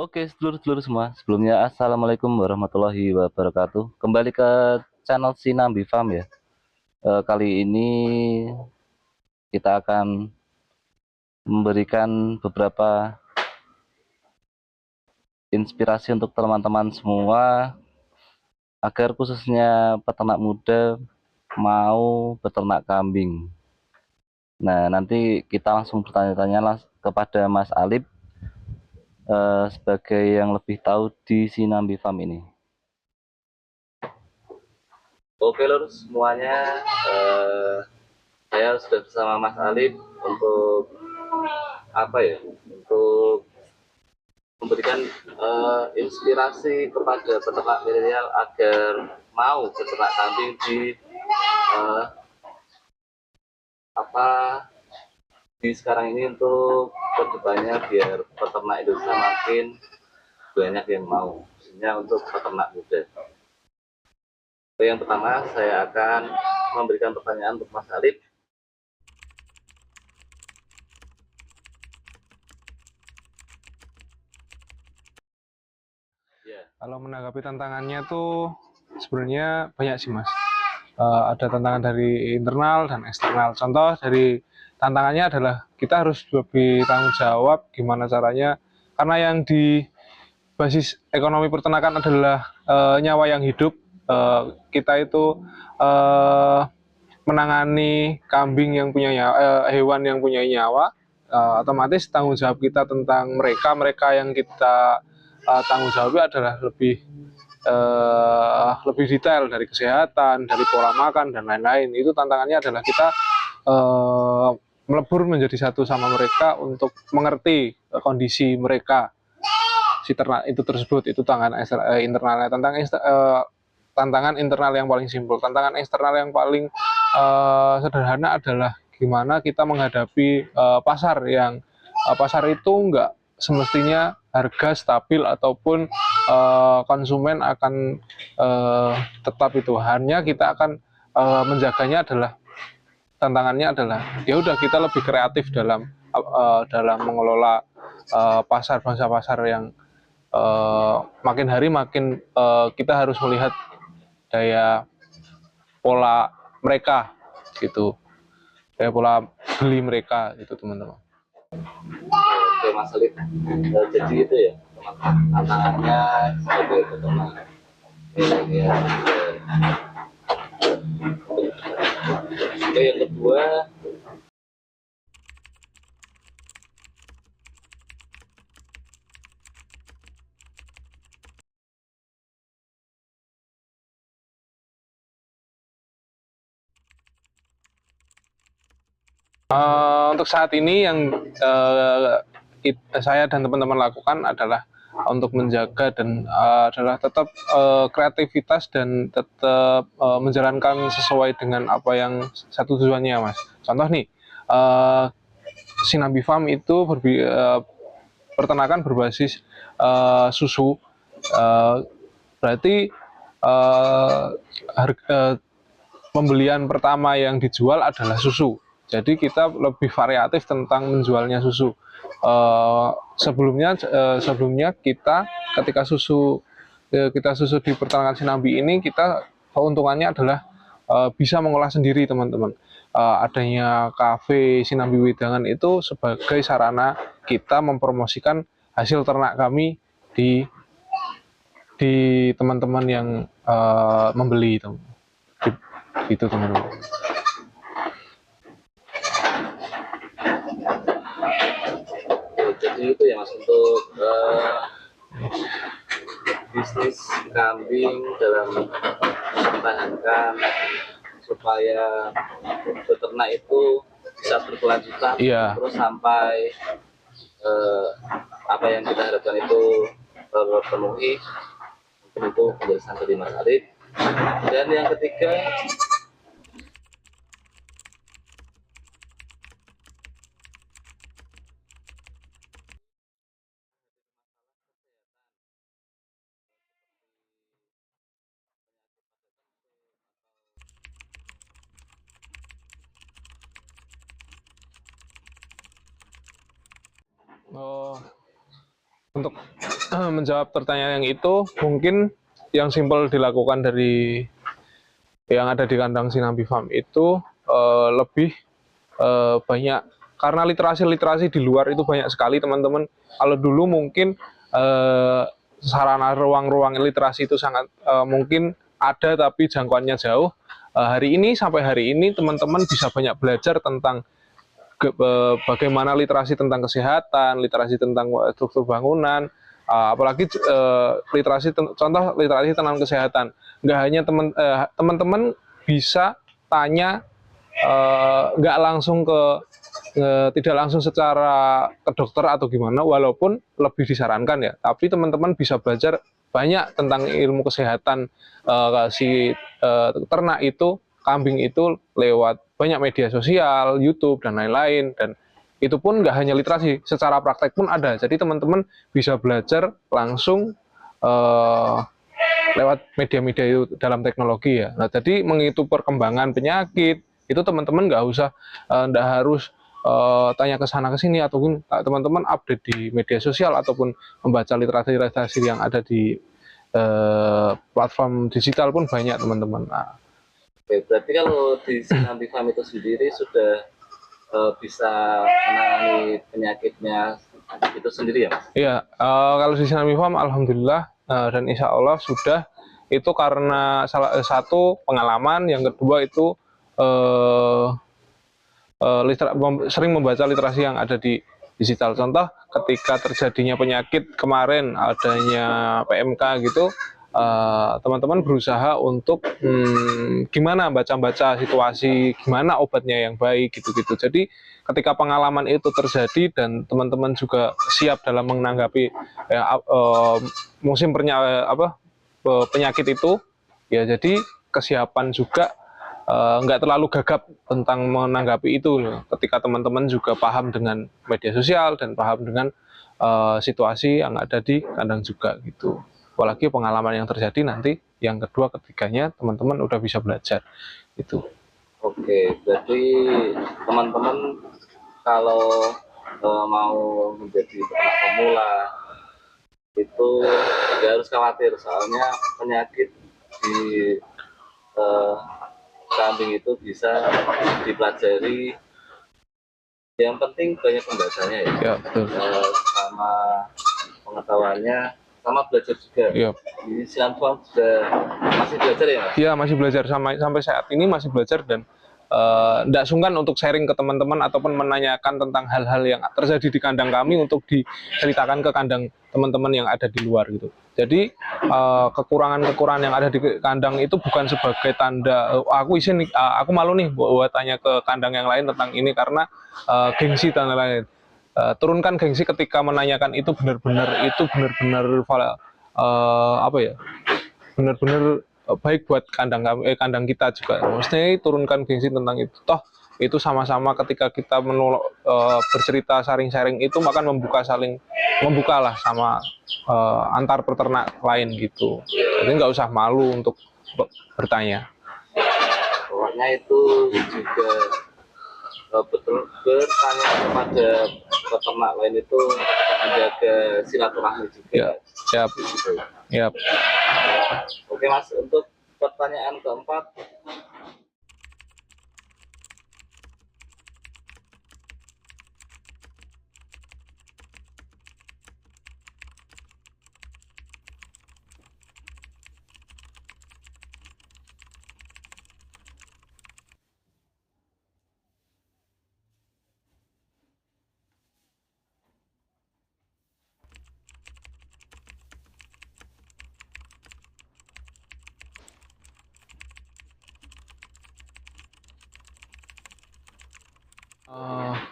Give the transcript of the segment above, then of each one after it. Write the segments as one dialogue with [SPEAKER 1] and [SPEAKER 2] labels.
[SPEAKER 1] Oke, sedulur-sedulur semua. Sebelumnya, Assalamualaikum warahmatullahi wabarakatuh. Kembali ke channel Sinambi Farm ya. Kali ini kita akan memberikan beberapa inspirasi untuk teman-teman semua agar khususnya peternak muda mau beternak kambing. Nah, nanti kita langsung bertanya-tanya kepada Mas Alip sebagai yang lebih tahu di Sinambi Farm ini. Oke lur semuanya, saya sudah bersama Mas Alip untuk untuk memberikan inspirasi kepada peternak milenial agar mau beternak kambing di uh, di sekarang ini untuk kedepannya biar peternak Indonesia makin banyak yang mau, khususnya untuk peternak muda. Yang pertama saya akan memberikan pertanyaan untuk Mas Alip.
[SPEAKER 2] Kalau menanggapi tantangannya tuh sebenarnya banyak sih Mas. Ada tantangan dari internal dan eksternal. Contoh dari tantangannya adalah kita harus lebih tanggung jawab gimana caranya, karena yang di basis ekonomi peternakan adalah nyawa yang hidup. Kita itu menangani kambing yang punya nyawa, hewan yang punya nyawa, otomatis tanggung jawab kita tentang mereka yang kita tanggung jawabnya adalah lebih detail, dari kesehatan, dari pola makan dan lain-lain. Itu tantangannya adalah kita melebur menjadi satu sama mereka untuk mengerti kondisi mereka si ternak itu tersebut. Itu tantangan internalnya. Tantangan internal yang paling simpel. Tantangan eksternal yang paling sederhana adalah gimana kita menghadapi pasar yang pasar itu enggak semestinya harga stabil ataupun konsumen akan tetap itu. Hanya kita akan menjaganya adalah tantangannya adalah ya udah kita lebih kreatif dalam mengelola pasar, bangsa pasar yang makin hari makin kita harus melihat daya pola mereka gitu, daya pola beli mereka gitu teman-teman.
[SPEAKER 1] Oke Mas Alip, jadi itu ya tantangannya sebagai peternak milenial. Oke, yang kedua
[SPEAKER 2] untuk saat ini yang saya dan teman-teman lakukan adalah untuk menjaga dan adalah tetap kreativitas dan tetap menjalankan sesuai dengan apa yang satu tujuannya Mas. Contoh nih, Sinambi Farm itu peternakan berbasis susu, berarti harga pembelian pertama yang dijual adalah susu. Jadi kita lebih variatif tentang menjualnya susu. Sebelumnya kita ketika kita susu di peternakan Sinambi ini, kita keuntungannya adalah bisa mengolah sendiri teman-teman. Adanya kafe Sinambi Wedangan itu sebagai sarana kita mempromosikan hasil ternak kami di teman-teman yang membeli itu. Gitu teman-teman.
[SPEAKER 1] Jadi itu ya Mas, untuk bisnis kambing dalam mempertahankan supaya beternak itu bisa berkelanjutan, terus sampai apa yang kita harapkan itu terpenuhi. Itu penjelasan dari Mas Alip. Dan yang ketiga,
[SPEAKER 2] untuk menjawab pertanyaan yang itu, mungkin yang simpel dilakukan dari yang ada di kandang Sinambi Farm itu lebih banyak, karena literasi di luar itu banyak sekali teman-teman. Kalau dulu mungkin sarana ruang-ruang literasi itu sangat mungkin ada tapi jangkauannya jauh. Sampai hari ini teman-teman bisa banyak belajar tentang bagaimana literasi tentang kesehatan, literasi tentang struktur bangunan, apalagi contoh literasi tentang kesehatan. Nggak hanya teman-teman bisa tanya, nggak langsung tidak langsung secara ke dokter atau gimana, walaupun lebih disarankan ya, tapi teman-teman bisa belajar banyak tentang ilmu kesehatan ternak itu, kambing itu, lewat banyak media sosial, YouTube dan lain-lain. Dan itu pun nggak hanya literasi, secara praktek pun ada. Jadi teman-teman bisa belajar langsung lewat media-media itu dalam teknologi ya. Nah, jadi mengikuti perkembangan penyakit itu teman-teman nggak usah, nggak harus tanya ke sana ke sini, ataupun teman-teman update di media sosial ataupun membaca literasi yang ada di platform digital pun banyak teman-teman. Nah,
[SPEAKER 1] oke, berarti kalau di Sinambi Farm itu sendiri sudah bisa menangani penyakitnya itu sendiri ya, Mas?
[SPEAKER 2] iya, kalau di Sinambi Farm alhamdulillah dan insya Allah sudah, itu karena salah satu pengalaman, yang kedua itu sering membaca literasi yang ada di digital. Contoh ketika terjadinya penyakit kemarin, adanya PMK gitu, teman-teman berusaha untuk gimana baca-baca situasi, gimana obatnya yang baik gitu-gitu. Jadi ketika pengalaman itu terjadi dan teman-teman juga siap dalam menanggapi musim penyakit itu, ya jadi kesiapan juga nggak terlalu gagap tentang menanggapi itu loh. Ketika teman-teman juga paham dengan media sosial dan paham dengan situasi yang ada di kandang juga gitu. Apalagi pengalaman yang terjadi nanti yang kedua ketiganya teman-teman udah bisa belajar gitu.
[SPEAKER 1] Oke, berarti teman-teman kalau mau menjadi peternak pemula itu tidak harus khawatir, soalnya penyakit di kambing itu bisa dipelajari. Yang penting banyak pembacanya ya,
[SPEAKER 2] Ya betul.
[SPEAKER 1] sama pengetahuannya, sama belajar juga.
[SPEAKER 2] Iya.
[SPEAKER 1] Di Sinambi Farm sudah masih belajar ya, Mas?
[SPEAKER 2] Iya, masih belajar, sampai saat ini masih belajar, dan tidak sungkan untuk sharing ke teman-teman ataupun menanyakan tentang hal-hal yang terjadi di kandang kami untuk diceritakan ke kandang teman-teman yang ada di luar gitu. Jadi kekurangan-kekurangan yang ada di kandang itu bukan sebagai tanda aku izin, aku malu nih buat tanya ke kandang yang lain tentang ini, karena gengsi dan lain-lain. Turunkan gengsi ketika menanyakan itu, benar-benar benar-benar baik buat kandang kita juga. Maksudnya turunkan gengsi tentang itu. Toh itu sama-sama ketika kita bercerita, sharing-sharing itu akan membuka lah sama antar peternak lain gitu. Jadi nggak usah malu untuk bertanya.
[SPEAKER 1] Pokoknya itu juga betul bertanya kepada peternak lain itu menjaga silaturahmi juga.
[SPEAKER 2] Ya, siap.
[SPEAKER 1] Gitu.
[SPEAKER 2] Yap.
[SPEAKER 1] Oke Mas, untuk pertanyaan keempat,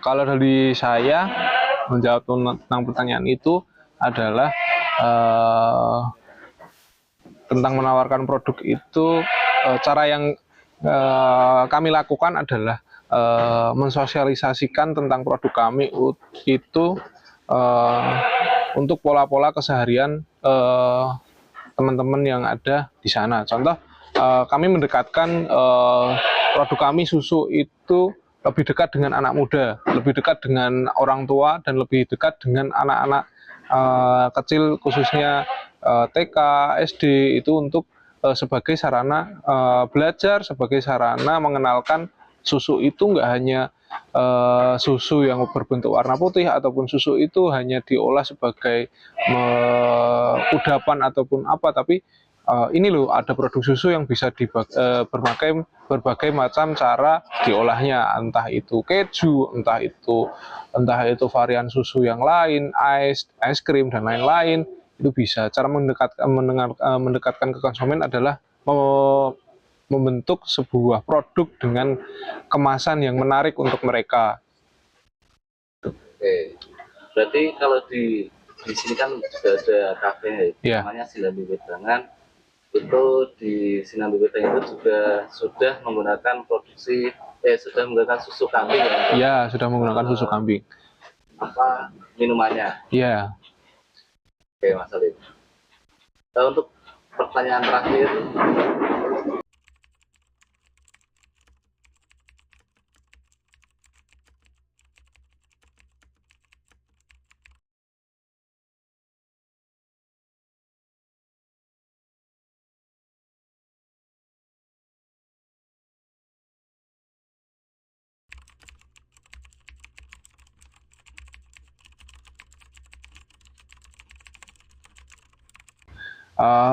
[SPEAKER 2] Kalau dari saya menjawab tentang pertanyaan itu adalah tentang menawarkan produk itu, cara yang kami lakukan adalah mensosialisasikan tentang produk kami itu untuk pola-pola keseharian teman-teman yang ada di sana. Contoh, kami mendekatkan produk kami susu itu lebih dekat dengan anak muda, lebih dekat dengan orang tua, dan lebih dekat dengan anak-anak kecil khususnya TK, SD itu untuk sebagai sarana belajar, sebagai sarana mengenalkan susu itu nggak hanya susu yang berbentuk warna putih ataupun susu itu hanya diolah sebagai kudapan ataupun apa, tapi ini loh ada produk susu yang bisa berbagai macam cara diolahnya, entah itu keju, entah itu varian susu yang lain, es krim dan lain-lain, itu bisa. Cara mendekatkan ke konsumen adalah membentuk sebuah produk dengan kemasan yang menarik untuk mereka.
[SPEAKER 1] Oke. Berarti kalau di sini kan juga ada kafe
[SPEAKER 2] Ya.
[SPEAKER 1] namanya Sinambi Wedangan. Itu di Sinambi Wedangan itu juga sudah menggunakan sudah menggunakan susu kambing ya?
[SPEAKER 2] Ya, sudah menggunakan susu kambing.
[SPEAKER 1] Apa minumannya?
[SPEAKER 2] Ya.
[SPEAKER 1] Oke, Mas Alif. Untuk pertanyaan terakhir,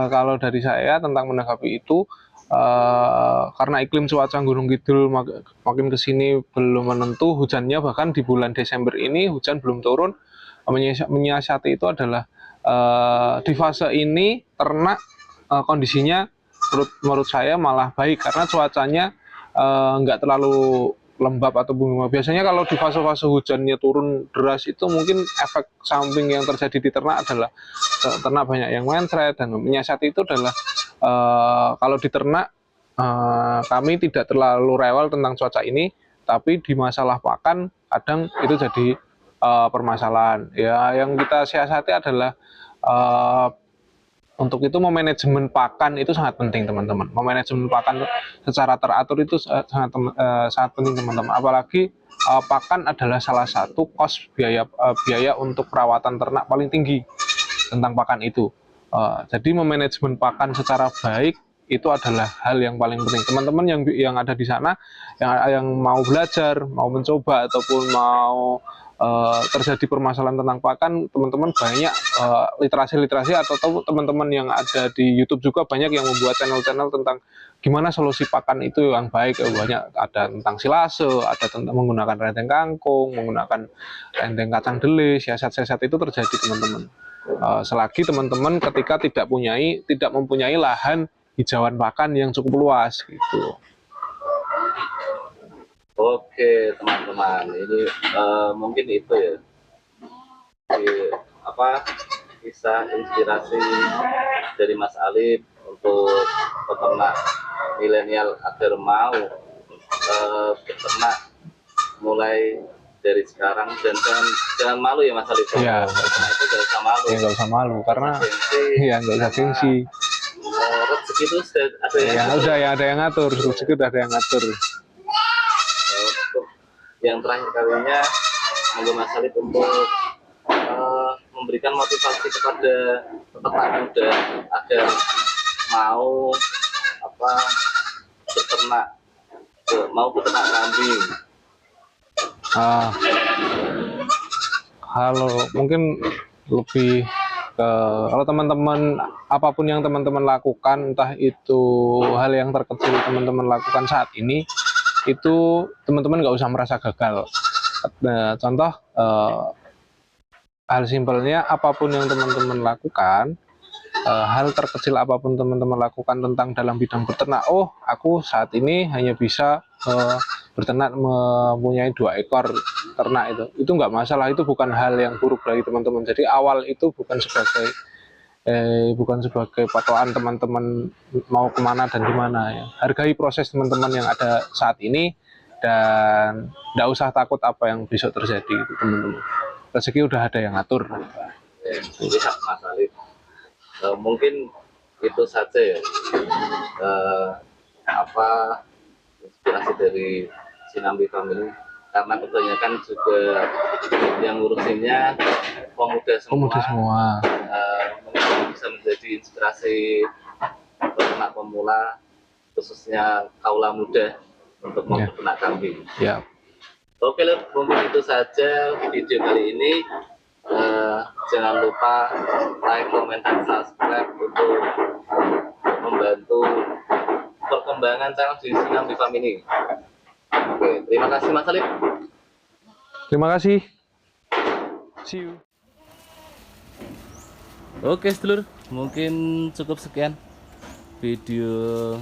[SPEAKER 2] Kalau dari saya tentang menanggapi itu, karena iklim cuaca Gunung Kidul makin ke sini belum menentu, hujannya bahkan di bulan Desember ini hujan belum turun. Menyiasati itu adalah di fase ini ternak kondisinya menurut saya malah baik karena cuacanya nggak terlalu lembab atau bunga. Biasanya kalau di fase-fase hujannya turun deras itu mungkin efek samping yang terjadi di ternak adalah ternak banyak yang mencret, dan menyiasati itu adalah kalau di ternak kami tidak terlalu rewel tentang cuaca ini, tapi di masalah pakan kadang itu jadi permasalahan. Ya, yang kita siasati adalah untuk itu memanajemen pakan itu sangat penting, teman-teman. Memanajemen pakan secara teratur itu sangat penting, teman-teman. Apalagi pakan adalah salah satu biaya untuk perawatan ternak paling tinggi tentang pakan itu. Jadi memanajemen pakan secara baik itu adalah hal yang paling penting. Teman-teman yang ada di sana, yang mau belajar, mau mencoba ataupun mau terjadi permasalahan tentang pakan, teman-teman banyak literasi atau teman-teman yang ada di YouTube juga banyak yang membuat channel-channel tentang gimana solusi pakan itu yang baik. Banyak ada tentang silase, ada tentang menggunakan renteng kangkung, menggunakan renteng kacang delis. Siasat-siasat itu terjadi, teman-teman. Selagi teman-teman ketika tidak mempunyai lahan hijauan pakan yang cukup luas gitu.
[SPEAKER 1] oke teman-teman, ini mungkin itu ya, kisah inspirasi dari Mas Alif untuk peternak milenial agar mau beternak mulai dari sekarang, dan jangan malu ya Mas Alif.
[SPEAKER 2] Iya.
[SPEAKER 1] Beternak itu nggak usah malu.
[SPEAKER 2] Ya nggak usah malu karena nggak usah gengsi.
[SPEAKER 1] Rezeki itu ada
[SPEAKER 2] Ya ada yang ngatur, rezeki udah ada yang ngatur.
[SPEAKER 1] Untuk yang terakhir kalinya, semoga Mas Alif untuk memberikan motivasi kepada peternak muda agar mau beternak kambing.
[SPEAKER 2] Kalau mungkin lebih kalau teman-teman apapun yang teman-teman lakukan, entah itu hal yang terkecil teman-teman lakukan saat ini, itu teman-teman nggak usah merasa gagal. Contoh hal simpelnya, apapun yang teman-teman lakukan, hal terkecil apapun teman-teman lakukan tentang dalam bidang beternak, aku saat ini hanya bisa berternak mempunyai 2 ekor ternak, itu nggak masalah, itu bukan hal yang buruk bagi teman-teman. Jadi awal itu bukan sebagai patokan teman-teman mau kemana dan gimana ya. Hargai proses teman-teman yang ada saat ini dan nggak usah takut apa yang besok terjadi, teman-teman. Rezeki udah ada yang ngatur.
[SPEAKER 1] Lihat Mas Alif, mungkin itu saja ya inspirasi dari Sinambi Family. karena kebanyakan juga yang ngurusinnya pemuda semua.
[SPEAKER 2] Pemuda semua.
[SPEAKER 1] Mungkin bisa menjadi inspirasi peternak pemula, khususnya kaula muda untuk mempeternak kambing.
[SPEAKER 2] Ya.
[SPEAKER 1] Oke, Lur, mungkin itu saja video kali ini. Jangan lupa like, comment, dan subscribe untuk membantu perkembangan channel di Sinambi Farm ini. Oke, terima kasih Mas Alif.
[SPEAKER 2] Terima kasih. See you.
[SPEAKER 1] Oke, sedulur, mungkin cukup sekian video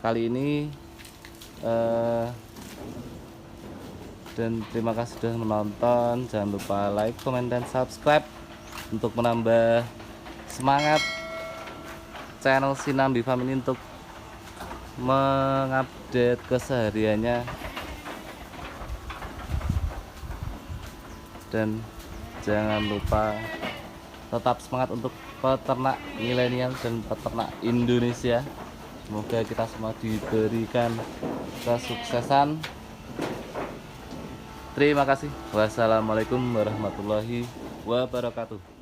[SPEAKER 1] kali ini. Dan terima kasih sudah menonton. Jangan lupa like, comment, dan subscribe untuk menambah semangat channel Sinambi Farm ini untuk mengupdate kesehariannya. Dan jangan lupa tetap semangat untuk peternak milenial dan peternak Indonesia. Semoga kita semua diberikan kesuksesan. Terima kasih. Wassalamualaikum warahmatullahi wabarakatuh.